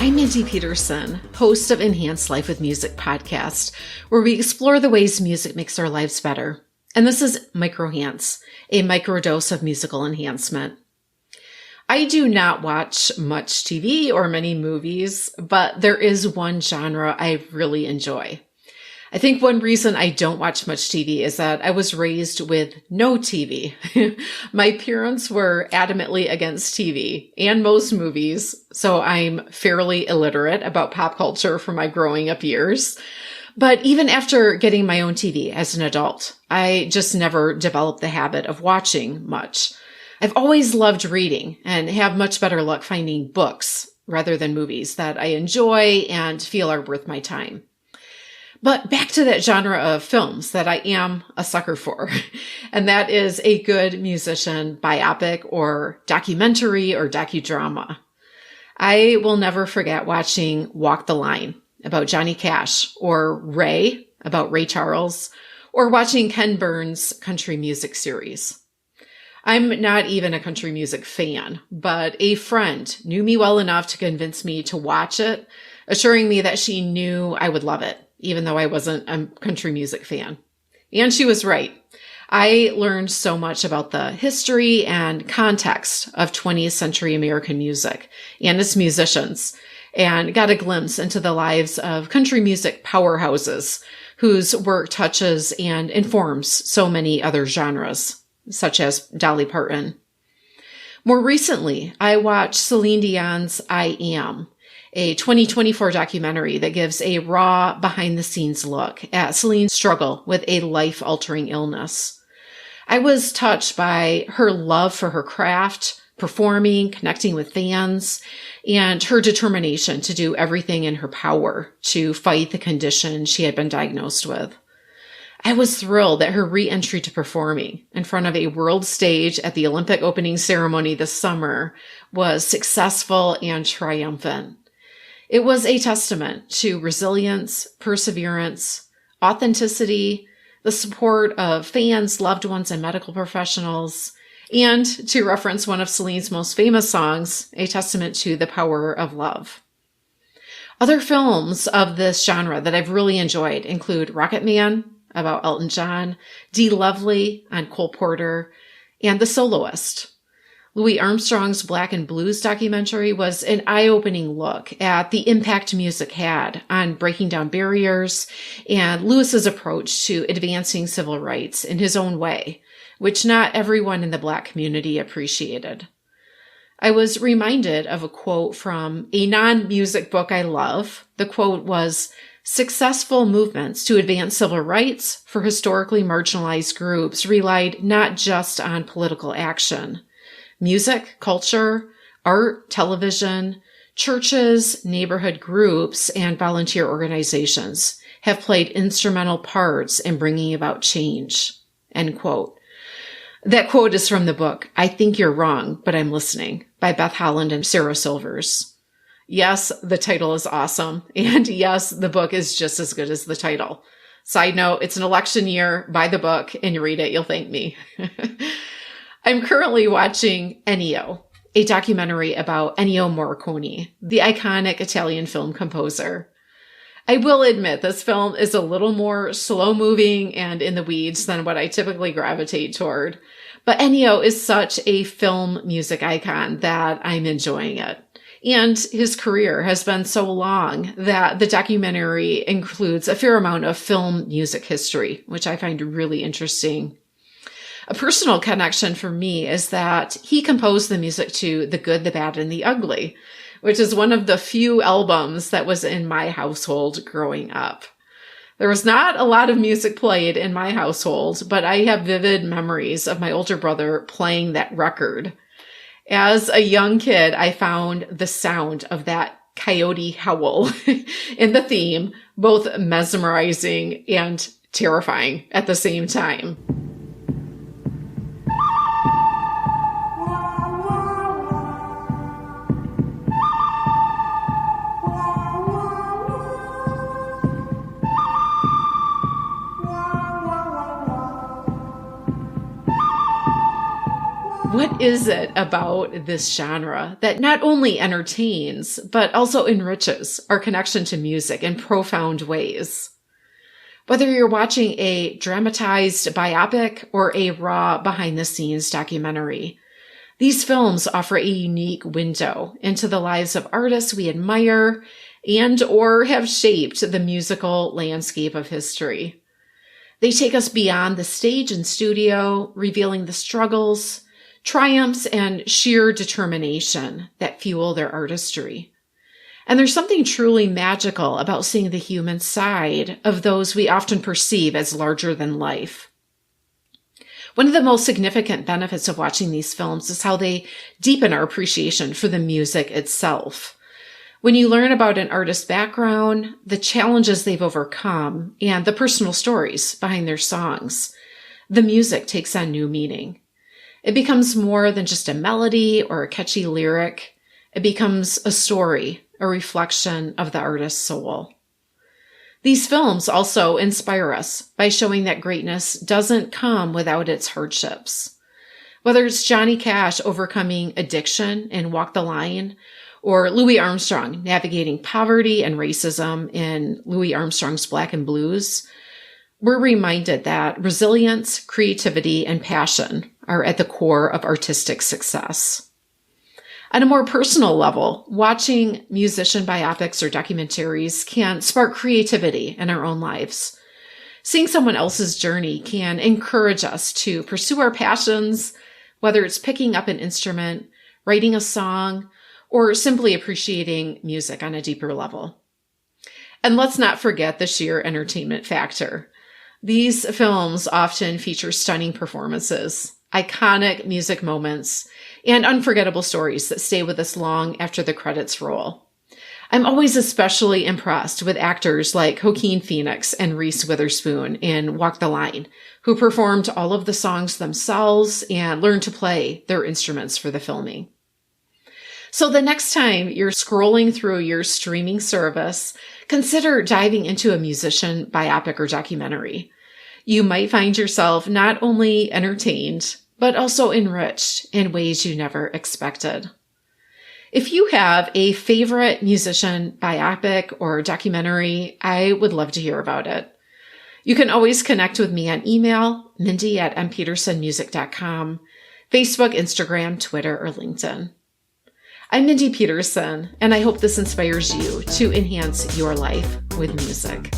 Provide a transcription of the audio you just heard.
I'm Mindy Peterson, host of Enhanced Life with Music podcast, where we explore the ways music makes our lives better. And this is Microhance, a microdose of musical enhancement. I do not watch much TV or many movies, but there is one genre I really enjoy. I think one reason I don't watch much TV is that I was raised with no TV. My parents were adamantly against TV and most movies, so I'm fairly illiterate about pop culture from my growing up years. But even after getting my own TV as an adult, I just never developed the habit of watching much. I've always loved reading and have much better luck finding books rather than movies that I enjoy and feel are worth my time. But back to that genre of films that I am a sucker for, and that is a good musician biopic or documentary or docudrama. I will never forget watching Walk the Line about Johnny Cash, or Ray about Ray Charles, or watching Ken Burns' country music series. I'm not even a country music fan, but a friend knew me well enough to convince me to watch it, assuring me that she knew I would love it, even though I wasn't a country music fan. And she was right. I learned so much about the history and context of 20th century American music and its musicians, and got a glimpse into the lives of country music powerhouses whose work touches and informs so many other genres, such as Dolly Parton. More recently, I watched Celine Dion's I Am, a 2024 documentary that gives a raw, behind-the-scenes look at Celine's struggle with a life-altering illness. I was touched by her love for her craft, performing, connecting with fans, and her determination to do everything in her power to fight the condition she had been diagnosed with. I was thrilled that her re-entry to performing in front of a world stage at the Olympic opening ceremony this summer was successful and triumphant. It was a testament to resilience, perseverance, authenticity, the support of fans, loved ones, and medical professionals, and, to reference one of Celine's most famous songs, a testament to the power of love. Other films of this genre that I've really enjoyed include Rocketman, about Elton John, Dee Lovely on Cole Porter, and The Soloist. Louis Armstrong's Black and Blues documentary was an eye-opening look at the impact music had on breaking down barriers and Lewis's approach to advancing civil rights in his own way, which not everyone in the Black community appreciated. I was reminded of a quote from a non-music book I love. The quote was, "Successful movements to advance civil rights for historically marginalized groups relied not just on political action. Music, culture, art, television, churches, neighborhood groups, and volunteer organizations have played instrumental parts in bringing about change." End quote. That quote is from the book, I Think You're Wrong, But I'm Listening, by Beth Holland and Sarah Silvers. Yes, the title is awesome. And yes, the book is just as good as the title. Side note, it's an election year. Buy the book and you read it. You'll thank me. I'm currently watching Ennio, a documentary about Ennio Morricone, the iconic Italian film composer. I will admit this film is a little more slow-moving and in the weeds than what I typically gravitate toward. But Ennio is such a film music icon that I'm enjoying it. And his career has been so long that the documentary includes a fair amount of film music history, which I find really interesting. A personal connection for me is that he composed the music to The Good, the Bad, and the Ugly, which is one of the few albums that was in my household growing up. There was not a lot of music played in my household, but I have vivid memories of my older brother playing that record. As a young kid, I found the sound of that coyote howl in the theme both mesmerizing and terrifying at the same time. What is it about this genre that not only entertains, but also enriches our connection to music in profound ways? Whether you're watching a dramatized biopic or a raw behind-the-scenes documentary, these films offer a unique window into the lives of artists we admire and or have shaped the musical landscape of history. They take us beyond the stage and studio, revealing the struggles, triumphs, and sheer determination that fuel their artistry. And there's something truly magical about seeing the human side of those we often perceive as larger than life. One of the most significant benefits of watching these films is how they deepen our appreciation for the music itself. When you learn about an artist's background, the challenges they've overcome, and the personal stories behind their songs, the music takes on new meaning. It becomes more than just a melody or a catchy lyric. It becomes a story, a reflection of the artist's soul. These films also inspire us by showing that greatness doesn't come without its hardships. Whether it's Johnny Cash overcoming addiction in Walk the Line, or Louis Armstrong navigating poverty and racism in Louis Armstrong's Black and Blues, we're reminded that resilience, creativity, and passion are at the core of artistic success. On a more personal level, watching musician biopics or documentaries can spark creativity in our own lives. Seeing someone else's journey can encourage us to pursue our passions, whether it's picking up an instrument, writing a song, or simply appreciating music on a deeper level. And let's not forget the sheer entertainment factor. These films often feature stunning performances, iconic music moments, and unforgettable stories that stay with us long after the credits roll. I'm always especially impressed with actors like Joaquin Phoenix and Reese Witherspoon in Walk the Line, who performed all of the songs themselves and learned to play their instruments for the filming. So the next time you're scrolling through your streaming service, consider diving into a musician biopic or documentary. You might find yourself not only entertained, but also enriched in ways you never expected. If you have a favorite musician biopic or documentary, I would love to hear about it. You can always connect with me on email, mindy@mpetersonmusic.com, Facebook, Instagram, Twitter, or LinkedIn. I'm Mindy Peterson, and I hope this inspires you to enhance your life with music.